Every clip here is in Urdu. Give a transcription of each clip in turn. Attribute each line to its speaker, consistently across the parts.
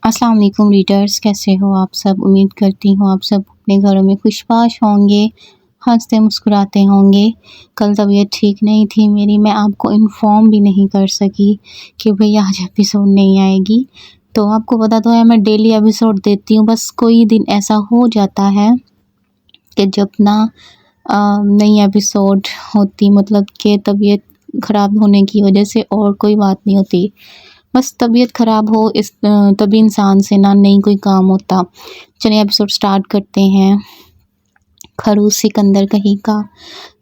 Speaker 1: السلام علیکم ریڈرز، کیسے ہو آپ سب؟ امید کرتی ہوں آپ سب اپنے گھروں میں خوش باش ہوں گے، ہنستے مسکراتے ہوں گے۔ کل طبیعت ٹھیک نہیں تھی میری، میں آپ کو انفارم بھی نہیں کر سکی کہ بھئی آج ایپیسوڈ نہیں آئے گی۔ تو آپ کو پتہ تو ہے میں ڈیلی ایپیسوڈ دیتی ہوں، بس کوئی دن ایسا ہو جاتا ہے کہ جب نئی ایپیسوڈ ہوتی، مطلب کہ طبیعت خراب ہونے کی وجہ سے، اور کوئی بات نہیں ہوتی، بس طبیعت خراب ہو تبھی انسان سے نہیں کوئی کام ہوتا۔ چلیں ایپیسوڈ سٹارٹ کرتے ہیں۔ خروش سکندر کہیں کا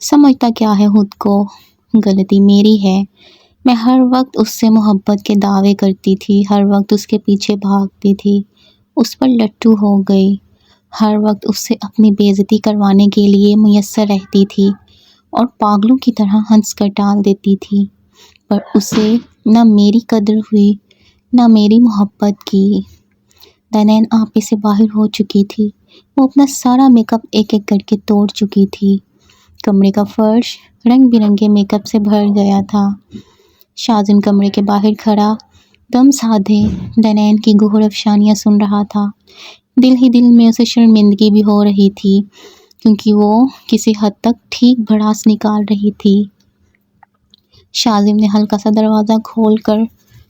Speaker 1: سمجھتا کیا ہے خود کو، غلطی میری ہے۔ میں ہر وقت اس سے محبت کے دعوے کرتی تھی، ہر وقت اس کے پیچھے بھاگتی تھی، اس پر لٹو ہو گئی، ہر وقت اس سے اپنی بے عزتی کروانے کے لیے میسر رہتی تھی اور پاگلوں کی طرح ہنس کر ٹال دیتی تھی، پر اسے نہ میری قدر ہوئی نہ میری محبت کی۔ دنین آپے سے باہر ہو چکی تھی، وہ اپنا سارا میک اپ ایک ایک کر کے توڑ چکی تھی۔ کمرے کا فرش رنگ برنگے میک اپ سے بھر گیا تھا۔ شازم کمرے کے باہر کھڑا دم سادھے دنین کی گوہر افشانیاں سن رہا تھا۔ دل ہی دل میں اسے شرمندگی بھی ہو رہی تھی، کیونکہ وہ کسی حد تک ٹھیک بھڑاس نکال رہی تھی۔ شازم نے ہلکا سا دروازہ کھول کر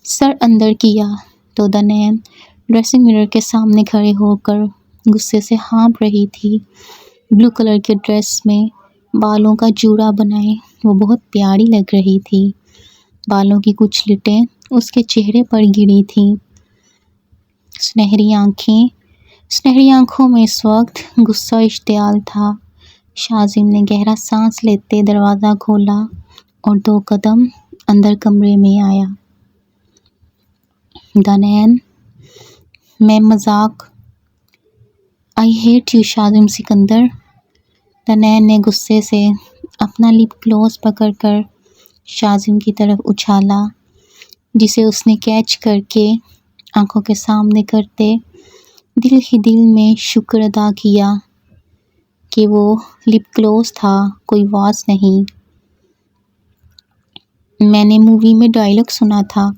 Speaker 1: سر اندر کیا تو دنین ڈریسنگ مرر کے سامنے کھڑے ہو کر غصے سے ہانپ رہی تھی۔ بلو کلر کے ڈریس میں بالوں کا جوڑا بنائے وہ بہت پیاری لگ رہی تھی۔ بالوں کی کچھ لٹیں اس کے چہرے پر گری تھیں۔ سنہری آنکھوں میں اس وقت غصہ و اشتعال تھا۔ شازم نے گہرا سانس لیتے دروازہ کھولا اور 2 قدم اندر کمرے میں آیا۔ دنین، میں مذاق I hate you Shazim Sikandar. دنین نے غصے سے اپنا لپ کلوز پکڑ کر شازم کی طرف اچھالا، جسے اس نے کیچ کر کے آنکھوں کے سامنے کرتے دل ہی دل میں شکر ادا کیا کہ وہ لپ کلوز تھا، کوئی واز نہیں۔ میں نے مووی میں ڈائلاگ سنا تھا،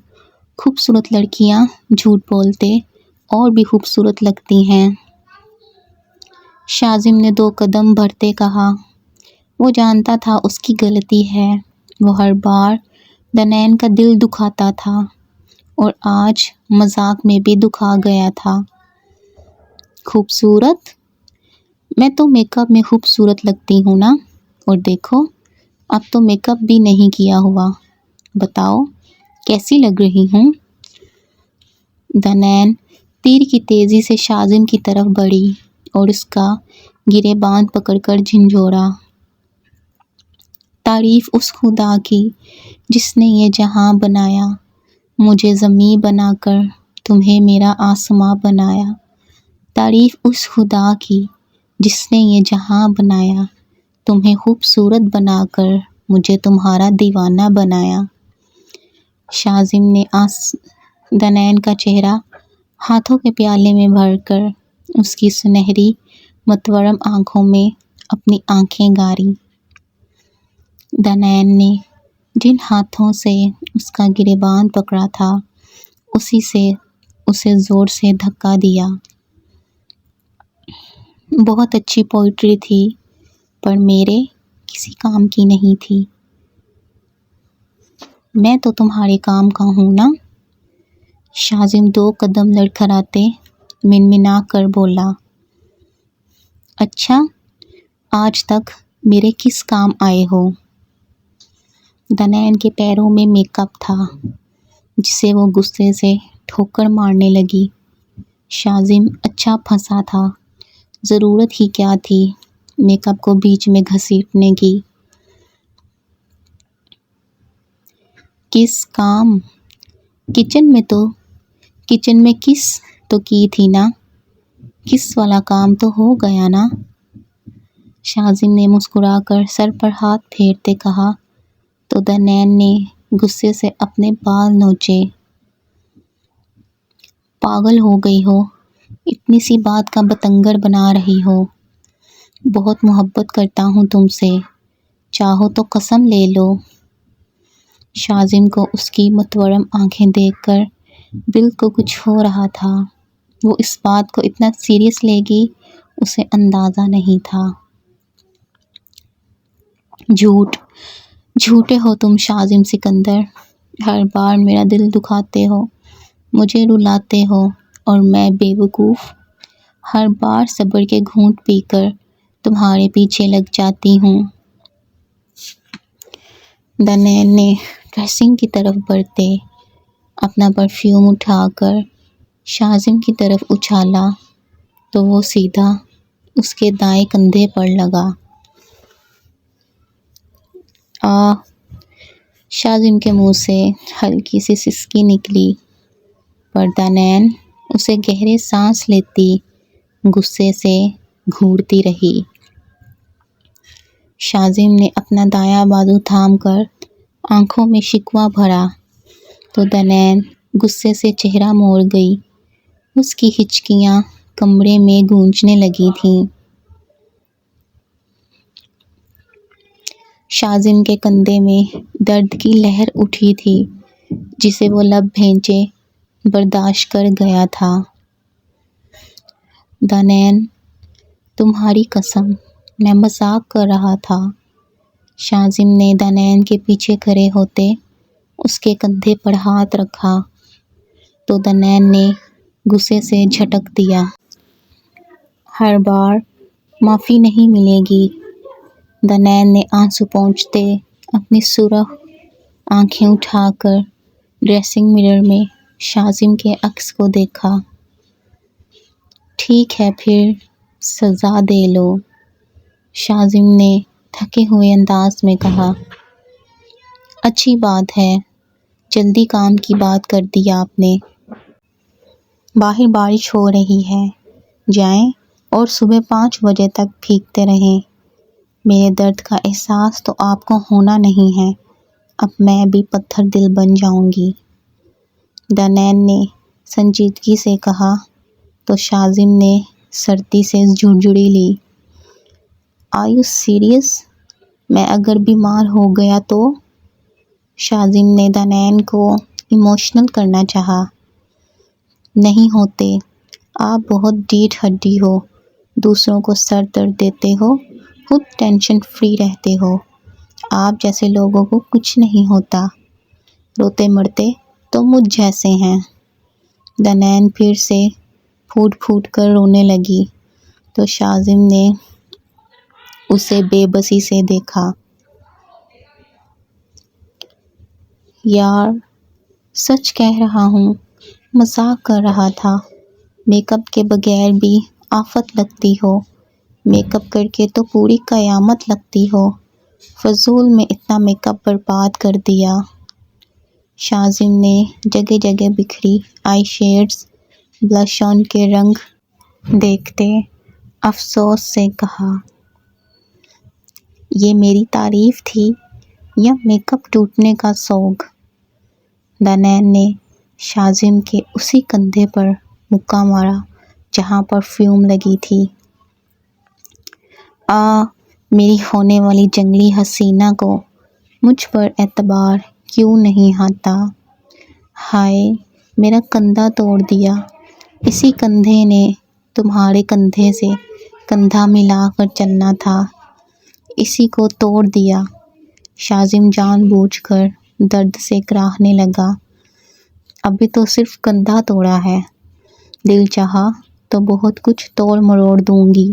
Speaker 1: خوبصورت لڑکیاں جھوٹ بولتے اور بھی خوبصورت لگتی ہیں۔ شازم نے 2 قدم بڑھتے کہا۔ وہ جانتا تھا اس کی غلطی ہے، وہ ہر بار دنین کا دل دکھاتا تھا اور آج مذاق میں بھی دکھا گیا تھا۔ خوبصورت؟ میں تو میک اپ میں خوبصورت لگتی ہوں نا، اور دیکھو اب تو میک اپ بھی نہیں کیا ہوا، بتاؤ کیسی لگ رہی ہوں؟ دنین تیر کی تیزی سے شازم کی طرف بڑھی اور اس کا گریباں پکڑ کر جھنجھوڑا۔ تعریف اس خدا کی جس نے یہ جہاں بنایا، مجھے زمیں بنا کر تمہیں میرا آسماں بنایا۔ تعریف اس خدا کی جس نے یہ جہاں بنایا، تمہیں خوبصورت بنا کر مجھے تمہارا دیوانہ بنایا۔ شازم نے دنین کا چہرہ ہاتھوں کے پیالے میں بھر کر اس کی سنہری متورم آنکھوں میں اپنی آنکھیں گاریں۔ دنین نے جن ہاتھوں سے اس کا گریباں پکڑا تھا، اسی سے اسے زور سے دھکا دیا۔ بہت اچھی پوئٹری تھی، پر میرے کسی کام کی نہیں تھی۔ میں تو تمہارے کام کا ہوں نا؟ شازم 2 قدم لڑکھڑاتے منمنا کر بولا۔ اچھا، آج تک میرے کس کام آئے ہو؟ دنین کے پیروں میں میک اپ تھا، جسے وہ غصے سے ٹھوکر مارنے لگی۔ شازم اچھا پھنسا تھا، ضرورت ہی کیا تھی میک اپ کو بیچ میں گھسیٹنے کی؟ کس کام؟ کچن میں کس تو کی تھی نا، کس والا کام تو ہو گیا نا؟ شازم نے مسکرا کر سر پر ہاتھ پھیرتے کہا تو دنین نے غصے سے اپنے بال نوچے۔ پاگل ہو گئی ہو، اتنی سی بات کا بتنگڑ بنا رہی ہو؟ بہت محبت کرتا ہوں تم سے، چاہو تو قسم لے لو۔ شازم کو اس کی متورم آنکھیں دیکھ کر دل کو کچھ ہو رہا تھا۔ وہ اس بات کو اتنا سیریس لے گی اسے اندازہ نہیں تھا۔ جھوٹے ہو تم شاذم سکندر، ہر بار میرا دل دکھاتے ہو، مجھے رلاتے ہو، اور میں بیوقوف ہر بار صبر کے گھونٹ پی کر تمہارے پیچھے لگ جاتی ہوں۔ دانیل نے ڈریسنگ کی طرف بڑھتے اپنا پرفیوم اٹھا کر شاذم کی طرف اچھالا تو وہ سیدھا اس کے دائیں کندھے پر لگا۔ شاذم کے منہ سے ہلکی سی سسکی نکلی، پر دانیل اسے گہرے سانس لیتی غصے سے گھورتی رہی۔ شاذم نے اپنا دایاں بازو تھام کر آنکھوں میں شکوہ بھرا تو دانیل غصے سے چہرہ موڑ گئی۔ اس کی ہچکیاں کمرے میں گونجنے لگی تھیں۔ شاذم کے کندھے میں درد کی لہر اٹھی تھی جسے وہ لب بھینچے برداشت کر گیا تھا۔ دانیل، تمہاری قسم میں مذاق کر رہا تھا۔ شاذم نے دانیل کے پیچھے کھڑے ہوتے اس کے کندھے پر ہاتھ رکھا تو دانیل نے غصے سے جھٹک دیا۔ ہر بار معافی نہیں ملے گی۔ دانیل نے آنسو پونچھتے اپنی سرخ آنکھیں اٹھا کر ڈریسنگ مرر میں شاذم کے عکس کو دیکھا۔ ٹھیک ہے پھر سزا دے لو، شاذم نے تھکے ہوئے انداز میں کہا۔ اچھی بات ہے، جلدی کام کی بات کر دی آپ نے۔ باہر بارش ہو رہی ہے، جائیں اور صبح 5 بجے تک بھیگتے رہیں۔ میرے درد کا احساس تو آپ کو ہونا نہیں ہے، اب میں بھی پتھر دل بن جاؤں گی، دانیل نے سنجیدگی سے کہا تو شاذم نے سردی سے جھنجھوڑی لی۔ Are you serious? میں اگر بیمار ہو گیا تو؟ شاذم نے دانیل کو ایموشنل کرنا چاہا۔ نہیں ہوتے، آپ بہت ڈھیٹ ہڈی ہو، دوسروں کو سر درد دیتے ہو، خود ٹینشن فری رہتے ہو، آپ جیسے لوگوں کو کچھ نہیں ہوتا، روتے مرتے تو مجھ جیسے ہیں۔ دانیل پھر سے پھوٹ پھوٹ کر رونے لگی تو شاذم نے اسے بے بسی سے دیکھا۔ یار سچ کہہ رہا ہوں، مذاق کر رہا تھا، میک اپ کے بغیر بھی آفت لگتی ہو، میک اپ کر کے تو پوری قیامت لگتی ہو، فضول میں اتنا میک اپ برباد کر دیا۔ شاذم نے جگہ جگہ بکھری آئی شیڈز بلش آن کے رنگ دیکھتے افسوس سے کہا۔ یہ میری تعریف تھی یا میک اپ ٹوٹنے کا سوگ؟ دانیل نے شاذم کے اسی کندھے پر مکہ مارا جہاں پرفیوم لگی تھی۔ میری ہونے والی جنگلی حسینہ کو مجھ پر اعتبار کیوں نہیں آتا؟ ہائے میرا کندھا توڑ دیا، اسی کندھے نے تمہارے کندھے سے کندھا ملا کر چلنا تھا، اسی کو توڑ دیا۔ شاذم جان بوجھ کر درد سے کراہنے لگا۔ ابھی تو صرف کندھا توڑا ہے، دل چاہا تو بہت کچھ توڑ مروڑ دوں گی،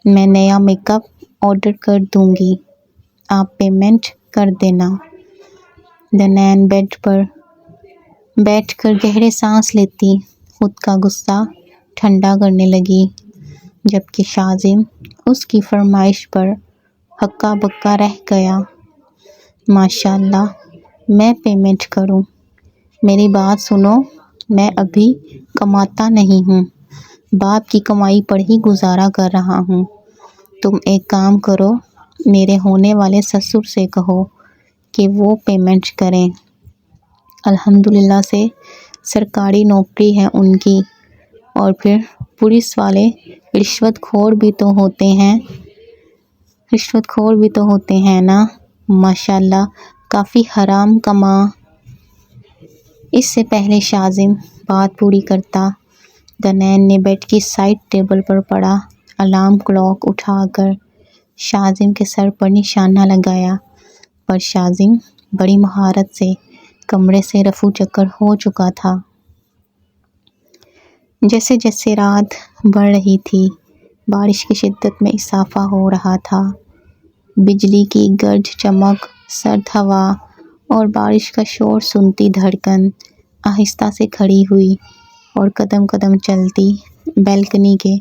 Speaker 1: میں نیا میک اپ آرڈر کر دوں گی، آپ پیمنٹ کر دینا۔ دانیل بیڈ پر بیٹھ کر گہرے سانس لیتی خود کا غصہ ٹھنڈا کرنے لگی، جبکہ شاذم اس کی فرمائش پر ہکا بکا رہ گیا۔ ماشاءاللہ، میں پیمنٹ کروں؟ میری بات سنو، میں ابھی کماتا نہیں ہوں، باپ کی کمائی پر ہی گزارا کر رہا ہوں۔ تم ایک کام کرو، میرے ہونے والے سسر سے کہو کہ وہ پیمنٹ کریں، الحمدللہ سے سرکاری نوکری ہے ان کی، اور پھر پولیس والے رشوت خور بھی تو ہوتے ہیں نا، ماشاءاللہ کافی حرام کما۔ اس سے پہلے شاذم بات پوری کرتا دنین نے بیڈ کی سائڈ ٹیبل پر پڑا الارم کلاک اٹھا کر شاذم کے سر پر نشانہ لگایا، پر شاذم بڑی مہارت سے کمرے سے رفو چکر ہو چکا تھا۔ جیسے جیسے رات بڑھ رہی تھی، بارش کی شدت میں اضافہ ہو رہا تھا۔ بجلی کی گرج چمک، سرد ہوا اور بارش کا شور سنتی دھڑکن آہستہ سے کھڑی ہوئی اور قدم قدم چلتی بیلکنی کے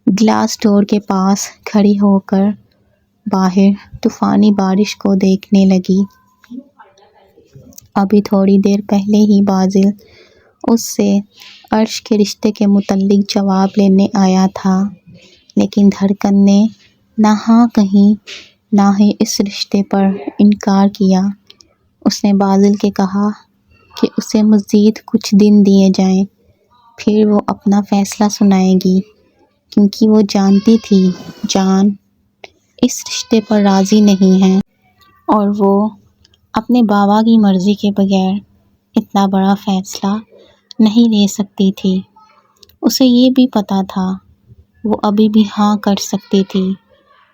Speaker 1: گلاس ڈور کے پاس کھڑی ہو کر باہر طوفانی بارش کو دیکھنے لگی۔ ابھی تھوڑی دیر پہلے ہی باسل اس سے عرش کے رشتے کے متعلق جواب لینے آیا تھا، لیکن دھڑکن نے نہ ہاں کہی نہ ہی اس رشتے پر انکار کیا۔ اس نے باسل کے کہا کہ اسے مزید کچھ دن دیے جائیں، پھر وہ اپنا فیصلہ سنائے گی، کیونکہ وہ جانتی تھی جان اس رشتے پر راضی نہیں ہے اور وہ اپنے بابا کی مرضی کے بغیر اتنا بڑا فیصلہ نہیں لے سکتی تھی۔ اسے یہ بھی پتہ تھا وہ ابھی بھی ہاں کر سکتی تھی،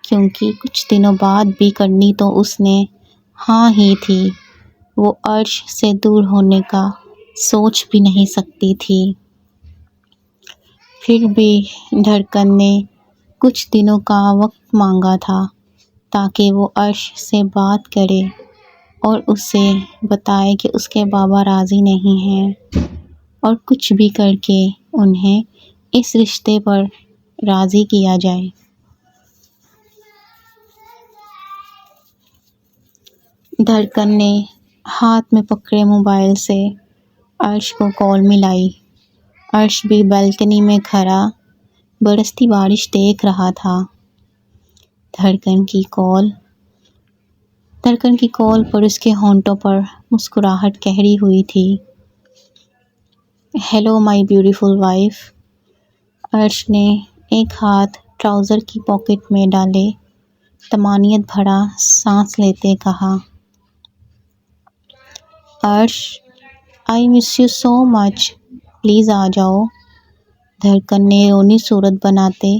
Speaker 1: کیونکہ کچھ دنوں بعد بھی کرنی تو اس نے ہاں ہی تھی۔ وہ عرش سے دور ہونے کا سوچ بھی نہیں سکتی تھی۔ پھر بھی دھڑکن نے کچھ دنوں کا وقت مانگا تھا تاکہ وہ عرش سے بات کرے اور اسے بتائے کہ اس کے بابا راضی نہیں ہیں اور کچھ بھی کر کے انہیں اس رشتے پر راضی کیا جائے۔ دھڑکن نے ہاتھ میں پکڑے موبائل سے عرش کو کال ملائی۔ عرش بھی بالکنی میں کھڑا برستی بارش دیکھ رہا تھا۔ دھڑکن کی کال پر اس کے ہونٹوں پر مسکراہٹ ٹھہری ہوئی تھی۔ ہیلو مائی بیوٹیفل وائف، عرش نے ایک ہاتھ ٹراؤزر کی پاکٹ میں ڈالے طمانینت بھرا سانس لیتے کہا۔ عرش، آئی miss you so much, please آ جاؤ۔ دھڑکن نے رونی صورت بناتے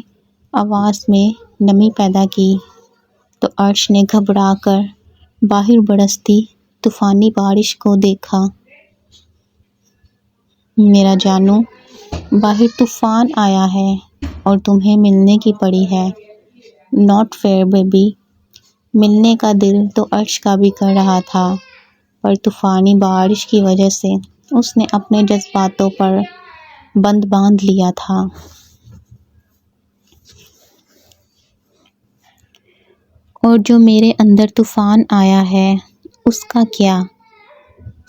Speaker 1: آواز میں نمی پیدا کی تو عرش نے گھبرا کر باہر برستی طوفانی بارش کو دیکھا۔ میرا جانو، باہر طوفان آیا ہے اور تمہیں ملنے کی پڑی ہے۔ Not fair baby. ملنے کا دل تو عرش کا بھی کر رہا تھا، پر طوفانی بارش کی وجہ سے اس نے اپنے جذباتوں پر بند باندھ لیا تھا۔ اور جو میرے اندر طوفان آیا ہے اس کا کیا؟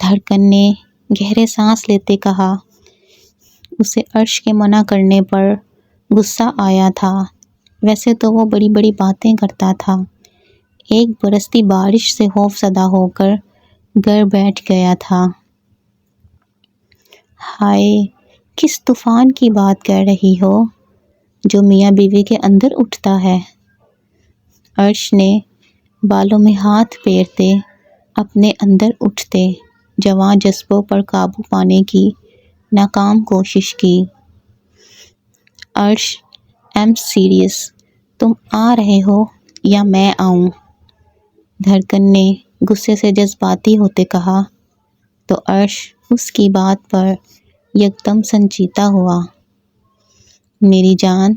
Speaker 1: دھڑکن نے گہرے سانس لیتے کہا۔ اسے عرش کے منع کرنے پر غصہ آیا تھا۔ ویسے تو وہ بڑی بڑی باتیں کرتا تھا۔ ایک برستی بارش سے خوف زدہ ہو کر گھر بیٹھ گیا تھا۔ ہائے، کس طوفان کی بات کر رہی ہو جو میاں بیوی کے اندر اٹھتا ہے؟ عرش نے بالوں میں ہاتھ پھیرتے اپنے اندر اٹھتے جواں جذبوں پر قابو پانے کی ناکام کوشش کی۔ عرش، ایم سیریس، تم آ رہے ہو یا میں آؤں؟ دھڑکن نے غصے سے جذباتی ہوتے کہا تو عرش اس کی بات پر یکدم سنجیدہ ہوا۔ میری جان،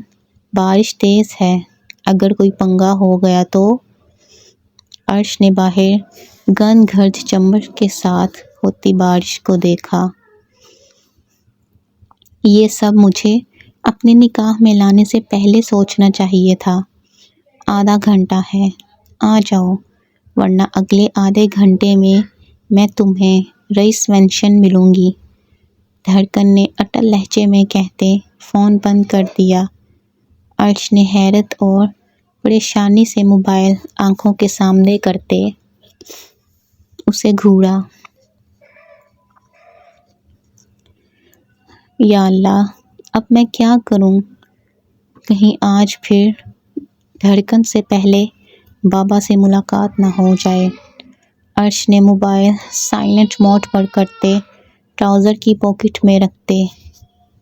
Speaker 1: بارش تیز ہے، اگر کوئی پنگا ہو گیا تو؟ عرش نے باہر گن گرج چمک کے ساتھ ہوتی بارش کو دیکھا۔ یہ سب مجھے اپنے نکاح میں لانے سے پہلے سوچنا چاہیے تھا۔ آدھا گھنٹہ ہے، آ جاؤ، ورنہ اگلے آدھے گھنٹے میں تمہیں رئیس مینشن ملوں گی۔ دھڑکن نے اٹل لہجے میں کہتے فون بند کر دیا۔ عرش نے حیرت اور پریشانی سے موبائل آنکھوں کے سامنے کرتے اسے گھورا۔ یا اللہ، اب میں کیا کروں؟ کہیں آج پھر دھڑکن سے پہلے بابا سے ملاقات نہ ہو جائے۔ عرش نے موبائل سائلنٹ موڈ پر کرتے ٹراؤزر کی پاکٹ میں رکھتے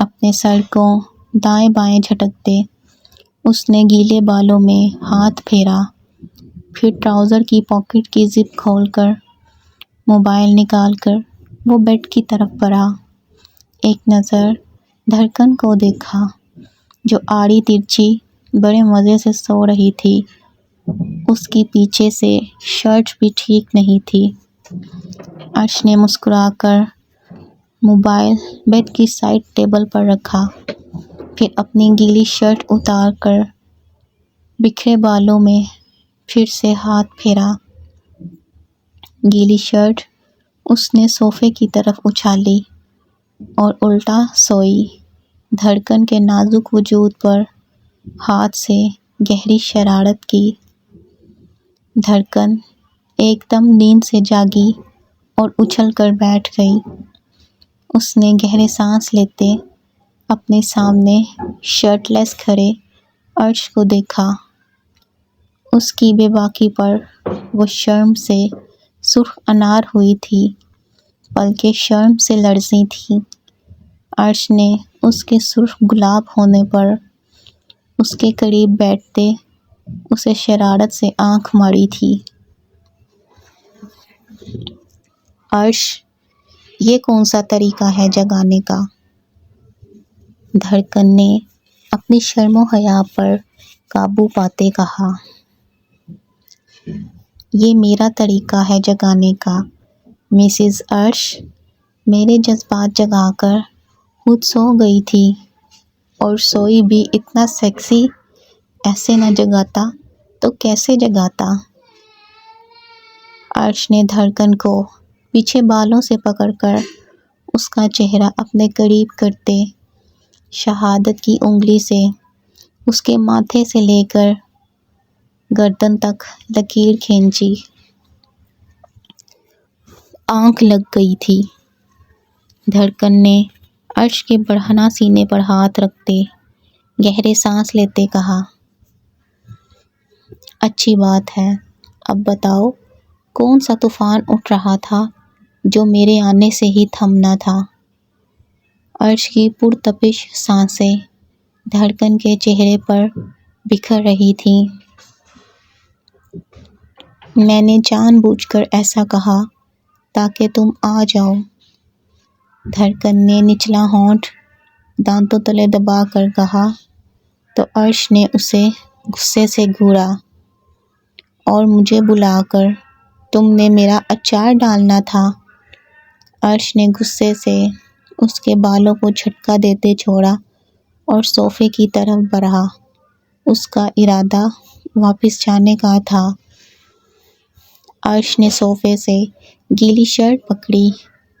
Speaker 1: اپنے سر کو دائیں بائیں جھٹکتے اس نے گیلے بالوں میں ہاتھ پھیرا، پھر ٹراؤزر کی پاکٹ کی زپ کھول کر موبائل نکال کر وہ بیڈ کی طرف بڑھا۔ ایک نظر دھڑکن کو دیکھا جو آڑی ترچھی بڑے مزے سے سو رہی تھی۔ اس کی پیچھے سے شرٹ بھی ٹھیک نہیں تھی۔ عرش نے مسکرا کر موبائل بیڈ کی سائڈ ٹیبل پر رکھا، پھر اپنی گیلی شرٹ اتار کر بکھرے بالوں میں پھر سے ہاتھ پھیرا۔ گیلی شرٹ اس نے صوفے کی طرف اچھالی اور الٹا سوئی، دھڑکن کے نازک وجود پر ہاتھ سے گہری شرارت کی۔ دھڑکن ایک دم نیند سے جاگی اور اچھل کر بیٹھ گئی۔ اس نے گہرے سانس لیتے اپنے سامنے شرٹ لیس کھڑے عرش کو دیکھا۔ اس کی بے باکی پر وہ شرم سے سرخ انار ہوئی تھی، پلکیں شرم سے لرزی تھیں۔ عرش نے اس کے سرخ گلاب ہونے پر اس کے قریب بیٹھتے اسے شرارت سے آنکھ ماری تھی۔ عرش، یہ کون سا طریقہ ہے جگانے کا؟ دھڑکن نے اپنی شرم و حیا پر قابو پاتے کہا۔ یہ میرا طریقہ ہے جگانے کا مسز عرش، میرے جذبات جگا کر خود سو گئی تھی، اور سوئی بھی اتنا سیکسی، ایسے نہ جگاتا تو کیسے جگاتا؟ عرش نے دھڑکن کو پیچھے بالوں سے پکڑ کر اس کا چہرہ اپنے قریب کرتے شہادت کی انگلی سے اس کے ماتھے سے لے کر گردن تک لکیر کھینچی۔ آنکھ لگ گئی تھی۔ دھڑکن نے عرش کے برہنہ سینے پر ہاتھ رکھتے گہرے سانس لیتے کہا، اچھی بات ہے، اب بتاؤ کون سا طوفان اٹھ رہا تھا جو میرے آنے سے ہی تھمنا تھا؟ عرش کی پرتپش سانسیں دھڑکن کے چہرے پر بکھر رہی تھیں۔ میں نے جان بوجھ کر ایسا کہا تاکہ تم آ جاؤ۔ دھڑکن نے نچلا ہونٹ دانتوں تلے دبا کر کہا تو عرش نے اسے غصے سے گھورا، اور مجھے بلا کر تم نے میرا اچار ڈالنا تھا؟ عرش نے غصے سے اس کے بالوں کو جھٹکا دیتے چھوڑا اور صوفے کی طرف بڑھا۔ اس کا ارادہ واپس جانے کا تھا۔ عرش نے صوفے سے گیلی شرٹ پکڑی،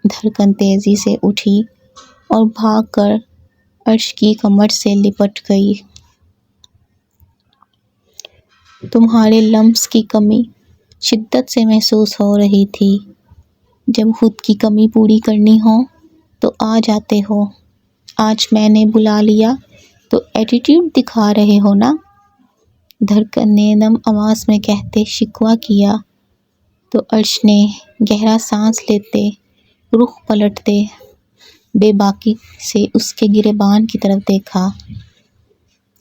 Speaker 1: دھڑکن تیزی سے اٹھی اور بھاگ کر عرش کی کمر سے لپٹ گئی۔ تمہارے لمس کی کمی شدت سے محسوس ہو رہی تھی، جب خود کی کمی پوری کرنی ہو تو آ جاتے ہو، آج میں نے بلا لیا تو ایٹیٹیوڈ دکھا رہے ہو نا؟ دھڑکن نے نم آواز میں کہتے شکوہ کیا تو عرش نے گہرا سانس لیتے رخ پلٹتے بے باکی سے اس کے گریبان کی طرف دیکھا۔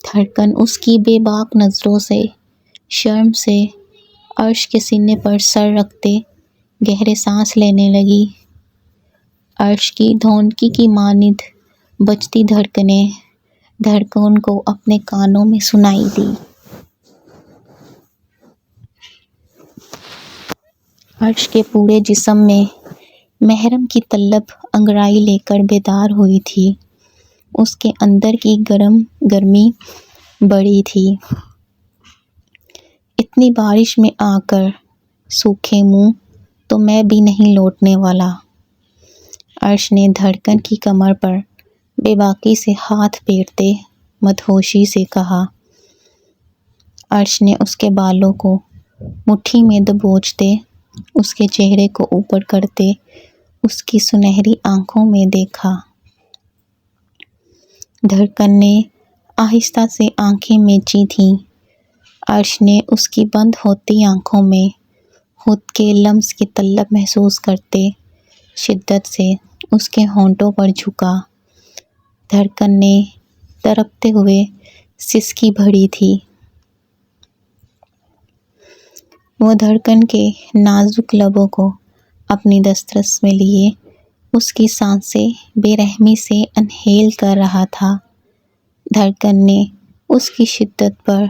Speaker 1: دھڑکن اس کی بے باک نظروں سے شرم سے عرش کے سینے پر سر رکھتے گہرے سانس لینے لگی۔ عرش کی دھونکی کی مانند بجتی دھڑکنیں دھڑکن کو اپنے کانوں میں سنائی دی۔ عرش کے پورے جسم میں محرم کی طلب انگڑائی لے کر بیدار ہوئی تھی۔ اس کے اندر کی گرمی بڑھی تھی۔ اتنی بارش میں آ کر سوکھے منہ تو میں بھی نہیں لوٹنے والا۔ عرش نے دھڑکن کی کمر پر بے باکی سے ہاتھ پھیرتے مدہوشی سے کہا۔ عرش نے اس کے بالوں کو مٹھی میں دبوچتے اس کے چہرے کو اوپر کرتے اس کی سنہری آنکھوں میں دیکھا۔ دھڑکن نے آہستہ سے آنکھیں میچی تھیں۔ عرش نے اس کی بند ہوتی آنکھوں میں خود کے لمس کی طلب محسوس کرتے شدت سے اس کے ہونٹوں پر جھکا۔ دھڑکن نے تڑپتے ہوئے سسکی بھری تھی۔ وہ دھڑکن کے نازک لبوں کو اپنی دسترس میں لیے اس کی سانسیں بے رحمی سے انہیل کر رہا تھا۔ دھڑکن نے اس کی شدت پر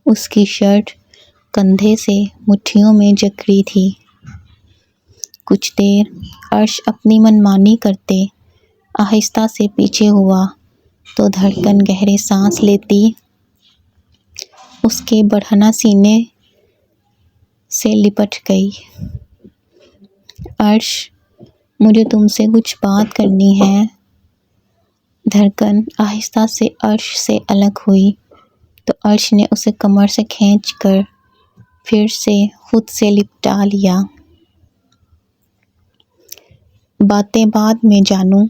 Speaker 1: اس کی شرٹ کندھے سے مٹھیوں میں جکڑی تھی۔ کچھ دیر عرش اپنی منمانی کرتے آہستہ سے پیچھے ہوا تو دھڑکن گہرے سانس لیتی اس کے بڑھنا سینے سے لپٹ گئی۔ عرش، مجھے تم سے کچھ بات کرنی ہے۔ دھڑکن آہستہ سے عرش سے الگ ہوئی تو عرش نے اسے کمر سے کھینچ کر پھر سے خود سے لپٹا لیا۔ باتیں بعد میں جانوں،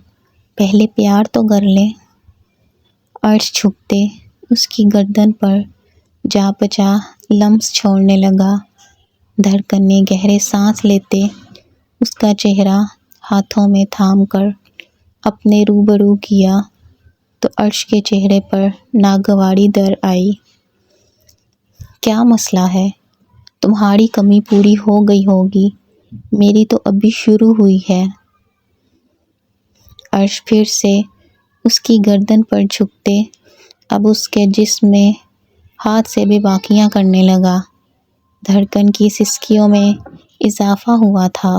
Speaker 1: پہلے پیار تو کر لیں۔ عرش جھکتے اس کی گردن پر جا بجا لمس چھوڑنے لگا۔ دھڑکن نے گہرے سانس لیتے اس کا چہرہ ہاتھوں میں تھام کر اپنے روبرو کیا تو عرش کے چہرے پر ناگواری در آئی۔ کیا مسئلہ ہے؟ تمہاری کمی پوری ہو گئی ہوگی، میری تو ابھی شروع ہوئی ہے۔ عرش پھر سے اس کی گردن پر جھکتے اب اس کے جسم میں ہاتھ سے بے باکیاں کرنے لگا۔ دھڑکن کی سسکیوں میں اضافہ ہوا تھا۔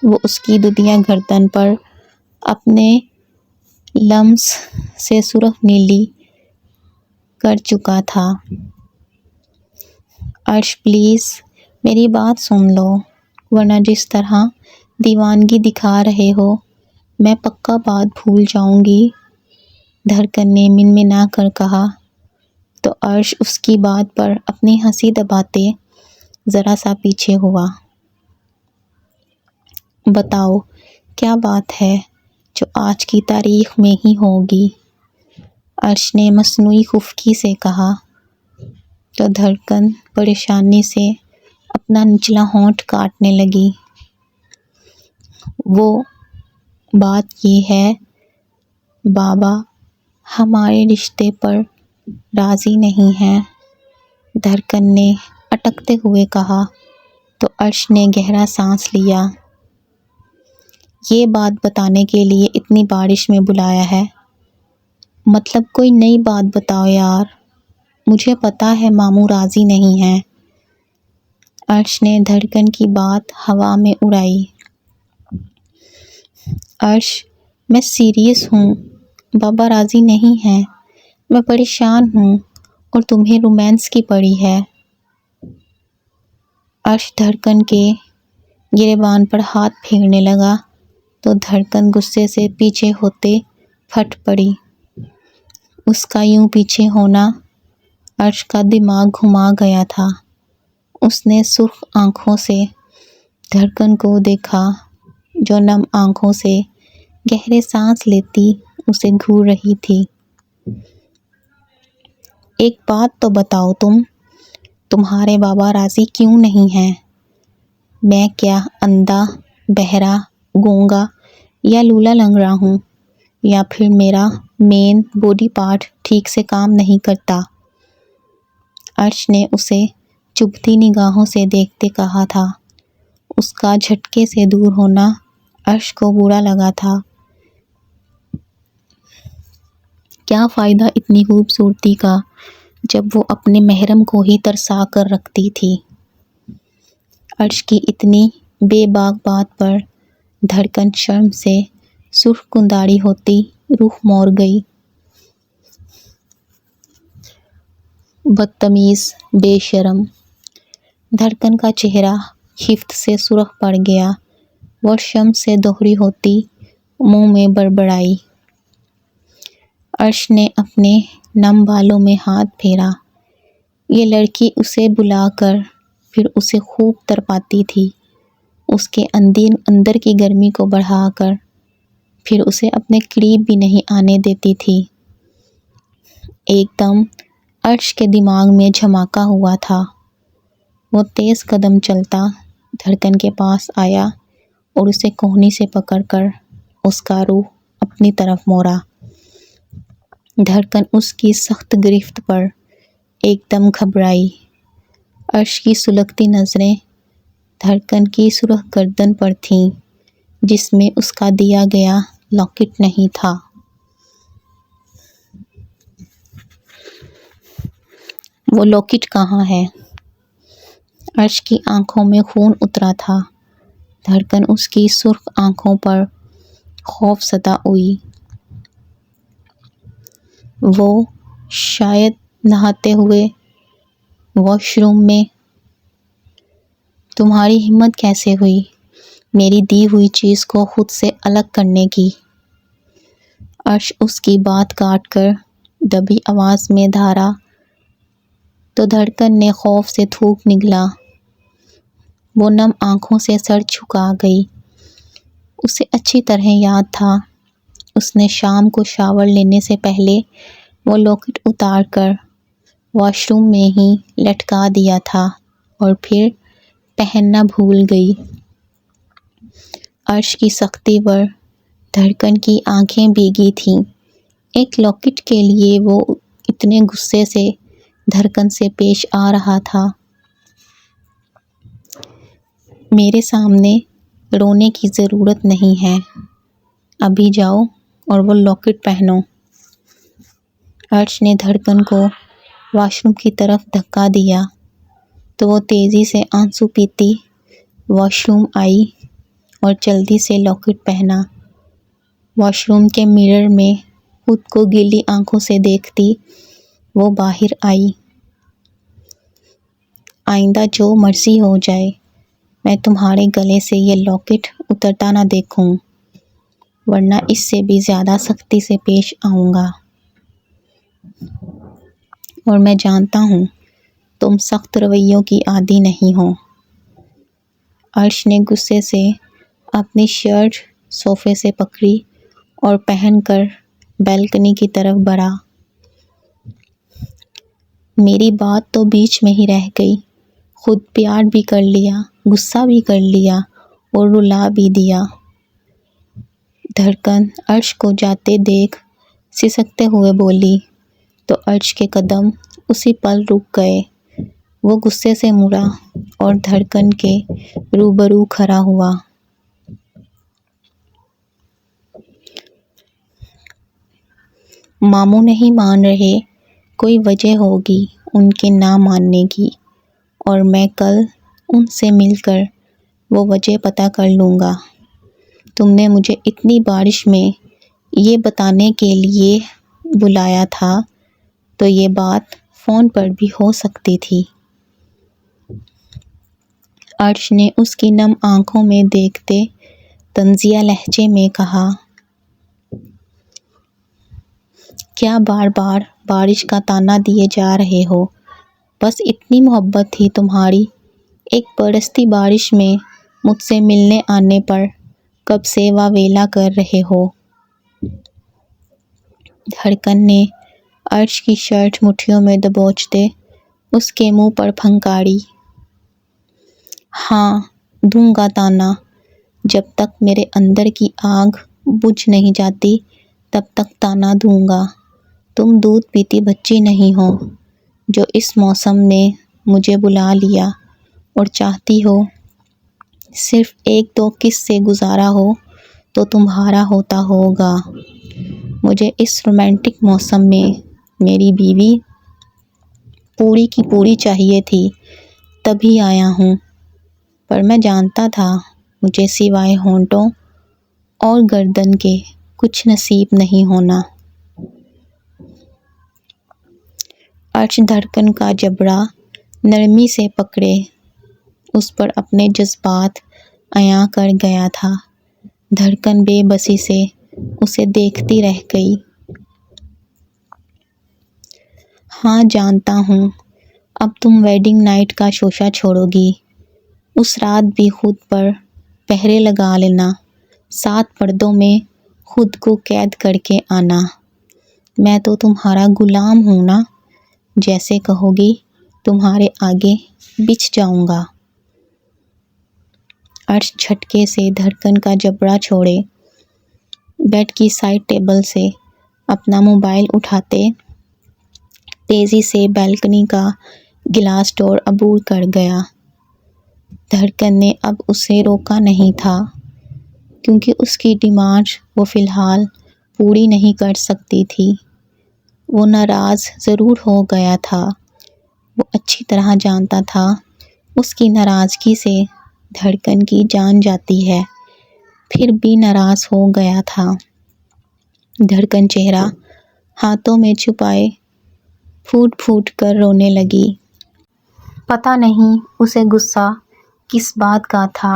Speaker 1: وہ اس کی دودیا گردن پر اپنے لمس سے سرخ نیلی کر چکا تھا۔ عرش پلیز میری بات سن لو، ورنہ جس طرح دیوانگی دکھا رہے ہو میں پکا بات بھول جاؤں گی، دھڑکن نے منمنا کر کہا تو عرش اس کی بات پر اپنی ہنسی دباتے ذرا سا پیچھے ہوا۔ بتاؤ کیا بات ہے جو آج کی تاریخ میں ہی ہوگی، عرش نے مصنوعی خفگی سے کہا تو دھڑکن پریشانی سے اپنا نچلا ہونٹ کاٹنے لگی۔ وہ بات یہ ہے بابا ہمارے رشتے پر راضی نہیں ہیں، دھڑکن نے اٹکتے ہوئے کہا تو عرش نے گہرا سانس لیا۔ یہ بات بتانے کے لیے اتنی بارش میں بلایا ہے؟ مطلب کوئی نئی بات بتاؤ یار، مجھے پتا ہے ماموں راضی نہیں ہیں۔ عرش نے دھڑکن کی بات ہوا میں اڑائی۔ عرش میں سیریس ہوں، بابا راضی نہیں ہیں، میں پریشان ہوں اور تمہیں رومانس کی پڑی ہے۔ عرش دھڑکن کے گریبان پر ہاتھ پھیرنے لگا تو دھڑکن غصے سے پیچھے ہوتے پھٹ پڑی۔ اس کا یوں پیچھے ہونا عرش کا دماغ گھما گیا تھا۔ اس نے سرخ آنکھوں سے دھڑکن کو دیکھا جو نم آنکھوں سے گہرے سانس لیتی اسے گھور رہی تھی۔ ایک بات تو بتاؤ تمہارے بابا راضی کیوں نہیں ہیں؟ میں کیا اندھا، بہرا، گونگا یا لولا لنگڑا ہوں، یا پھر میرا مین باڈی پارٹ ٹھیک سے کام نہیں کرتا؟ عرش نے اسے چبھتی نگاہوں سے دیکھتے کہا تھا۔ اس کا جھٹکے سے دور ہونا عرش کو برا لگا تھا۔ کیا فائدہ اتنی خوبصورتی کا جب وہ اپنے محرم کو ہی ترسا کر رکھتی تھی؟ عرش کی اتنی بے باک بات پر دھڑکن شرم سے سرخ کنداڑی ہوتی رخ موڑ گئی۔ بدتمیز، بے شرم! دھڑکن کا چہرہ خفت سے سرخ پڑ گیا۔ وہ شرم سے دوہری ہوتی منہ میں بڑبڑائی۔ عرش نے اپنے نم بالوں میں ہاتھ پھیرا۔ یہ لڑکی اسے بلا کر پھر اسے خوب تڑپاتی تھی، اس کے اندر کی گرمی کو بڑھا کر پھر اسے اپنے قریب بھی نہیں آنے دیتی تھی۔ ایک دم عرش کے دماغ میں جھماکا ہوا تھا۔ وہ تیز قدم چلتا دھڑکن کے پاس آیا اور اسے کوہنی سے پکڑ کر اس کا روح اپنی طرف موڑا۔ دھڑکن اس کی سخت گرفت پر ایک دم گھبرائی۔ عرش کی سلگتی نظریں دھڑکن کی سرخ گردن پر تھیں جس میں اس کا دیا گیا لاکٹ نہیں تھا۔ وہ لاکٹ کہاں ہے؟ عرش کی آنکھوں میں خون اترا تھا۔ دھڑکن اس کی سرخ آنکھوں پر خوف زدہ ہوئی۔ وہ شاید نہاتے ہوئے واش روم میں۔ تمہاری ہمت کیسے ہوئی میری دی ہوئی چیز کو خود سے الگ کرنے کی؟ عرش اس کی بات کاٹ کر دبی آواز میں دھارا تو دھڑکن نے خوف سے تھوک نگلا۔ وہ نم آنکھوں سے سر جھکا گئی۔ اسے اچھی طرح یاد تھا اس نے شام کو شاور لینے سے پہلے وہ لاکٹ اتار کر واش روم میں ہی لٹکا دیا تھا اور پھر پہننا بھول گئی۔ عرش کی سختی پر دھڑکن کی آنکھیں بھیگی تھیں۔ ایک لاکٹ کے لیے وہ اتنے غصے سے دھڑکن سے پیش آ رہا تھا۔ میرے سامنے رونے کی ضرورت نہیں ہے، ابھی جاؤ اور وہ لاکٹ پہنو۔ عرش نے دھڑکن کو واش روم کی طرف دھکا دیا تو وہ تیزی سے آنسو پیتی واش روم آئی اور جلدی سے لاکٹ پہنا۔ واش روم کے مرر میں خود کو گیلی آنکھوں سے دیکھتی وہ باہر آئی۔ آئندہ جو مرضی ہو جائے میں تمہارے گلے سے یہ لاکٹ اترتا نہ دیکھوں، ورنہ اس سے بھی زیادہ سختی سے پیش آؤں گا۔ اور میں جانتا ہوں تم سخت رویوں کی عادی نہیں ہو۔ عرش نے غصے سے اپنی شرٹ صوفے سے پکڑی اور پہن کر بالکنی کی طرف بڑھا۔ میری بات تو بیچ میں ہی رہ گئی، خود پیار بھی کر لیا، غصہ بھی کر لیا اور رلا بھی دیا۔ دھڑکن عرش کو جاتے دیکھ سسکتے ہوئے بولی تو عرش کے قدم اسی پل رک گئے۔ وہ غصے سے مڑا اور دھڑکن کے روبرو کھڑا ہوا۔ ماموں نہیں مان رہے، کوئی وجہ ہوگی ان کے نہ ماننے کی، اور میں کل ان سے مل کر وہ وجہ پتہ کر لوں گا۔ تم نے مجھے اتنی بارش میں یہ بتانے کے لیے بلایا تھا تو یہ بات فون پر بھی ہو سکتی تھی۔ عرش نے اس کی نم آنکھوں میں دیکھتے طنزیہ لہجے میں کہا، کیا بار بار بارش کا طعنہ دیے جا رہے ہو؟ بس اتنی محبت تھی تمہاری، ایک برستی بارش میں مجھ سے ملنے آنے پر کب سے واویلا کر رہے ہو؟ دھڑکن نے عرش کی شرٹ مٹھیوں میں دبوچتے اس کے منہ پر پھنکاری۔ ہاں دوں گا طعنہ، جب تک میرے اندر کی آگ بجھ نہیں جاتی تب تک طعنہ دوں گا۔ تم دودھ پیتی بچی نہیں ہو جو اس موسم میں مجھے بلا لیا اور چاہتی ہو صرف ایک دو کس سے گزارا ہو تو تمہارا ہوتا ہوگا۔ مجھے اس رومانٹک موسم میں میری بیوی پوری کی پوری چاہیے تھی، تبھی آیا ہوں، پر میں جانتا تھا مجھے سوائے ہونٹوں اور گردن کے کچھ نصیب نہیں ہونا۔ عرش دھڑکن کا جبڑا نرمی سے پکڑے اس پر اپنے جذبات عیاں کر گیا تھا۔ دھڑکن بے بسی سے اسے دیکھتی رہ گئی۔ ہاں جانتا ہوں، اب تم ویڈنگ نائٹ کا شوشہ چھوڑو گی، اس رات بھی خود پر پہرے لگا لینا، 7 پردوں میں خود کو قید کر کے آنا۔ میں تو تمہارا غلام ہوں نا، جیسے کہو گی تمہارے آگے بچھ جاؤں گا۔ عرش جھٹکے سے دھڑکن کا جبڑا چھوڑے بیڈ کی سائڈ ٹیبل سے اپنا موبائل اٹھاتے تیزی سے بیلکنی کا گلاس ڈور عبور کر گیا۔ دھڑکن نے اب اسے روکا نہیں تھا، کیونکہ اس کی ڈیمانڈ وہ فی الحال پوری نہیں کر سکتی تھی۔ وہ ناراض ضرور ہو گیا تھا، وہ اچھی طرح جانتا تھا اس کی ناراضگی سے دھڑکن کی جان جاتی ہے، پھر بھی ناراض ہو گیا تھا۔ دھڑکن چہرہ ہاتھوں میں چھپائے پھوٹ پھوٹ کر رونے لگی۔ پتہ نہیں اسے غصہ کس بات کا تھا،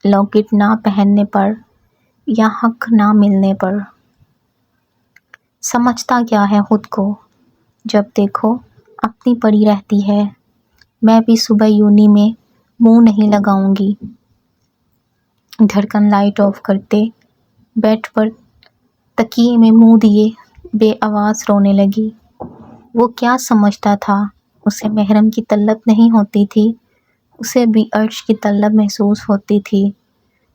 Speaker 1: لاکٹ نہ پہننے پر یا حق نہ ملنے پر۔ سمجھتا کیا ہے خود کو، جب دیکھو اپنی پڑی رہتی ہے۔ میں بھی صبح یونی میں منہ نہیں لگاؤں گی۔ دھڑکن لائٹ آف کرتے بیڈ پر تکیے میں منہ دیے بے آواز رونے لگی۔ وہ کیا سمجھتا تھا اسے محرم کی طلب نہیں ہوتی تھی؟ اسے بھی عرش کی طلب محسوس ہوتی تھی۔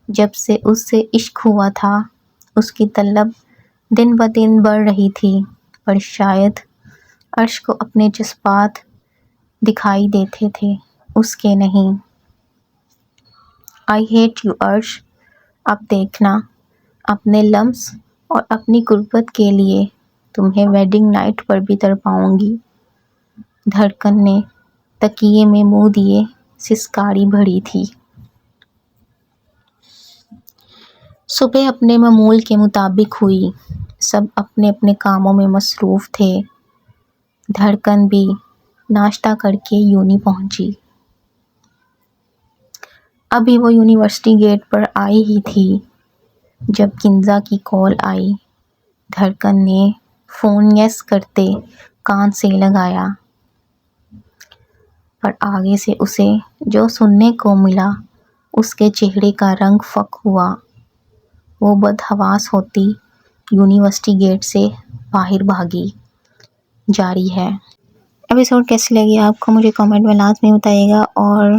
Speaker 1: جب سے اس سے عشق ہوا تھا اس کی طلب دن بدن بڑھ رہی تھی، پر شاید عرش کو اپنے جذبات دکھائی دیتے تھے، اس کے نہیں۔ آئی ہیٹ یو عرش، اب دیکھنا اپنے لمس اور اپنی قربت کے لیے تمہیں ویڈنگ نائٹ پر بھی تڑپاؤں گی۔ دھڑکن نے تکیے میں منہ دیے سسکاری بھری تھی۔ صبح اپنے معمول کے مطابق ہوئی، سب اپنے اپنے کاموں میں مصروف تھے۔ دھڑکن بھی ناشتہ کر کے یونی پہنچی۔ ابھی وہ یونیورسٹی گیٹ پر آئی ہی تھی جب کنزا کی کال آئی۔ دھڑکن نے فون یس کرتے کان سے لگایا، پر آگے سے اسے جو سننے کو ملا اس کے چہرے کا رنگ فاق ہوا۔ وہ بدحواس ہوتی یونیورسٹی گیٹ سے باہر بھاگی۔ جاری ہے۔ ایپیسوڈ کیسی لگی آپ کو مجھے کمنٹ میں لازمی بتائیے گا، اور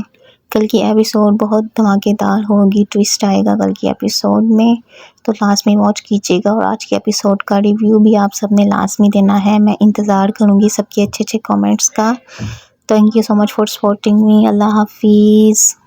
Speaker 1: کل کی ایپیسوڈ بہت دھماکے دار ہوگی، ٹویسٹ آئے گا کل کی ایپیسوڈ میں، تو لازمی واچ کیجیے گا۔ اور آج کے ایپیسوڈ کا ریویو بھی آپ سب نے لازمی دینا ہے، میں انتظار کروں گی سب کے اچھے اچھے کمنٹس کا۔ Thank you so much for supporting me. اللہ حافظ۔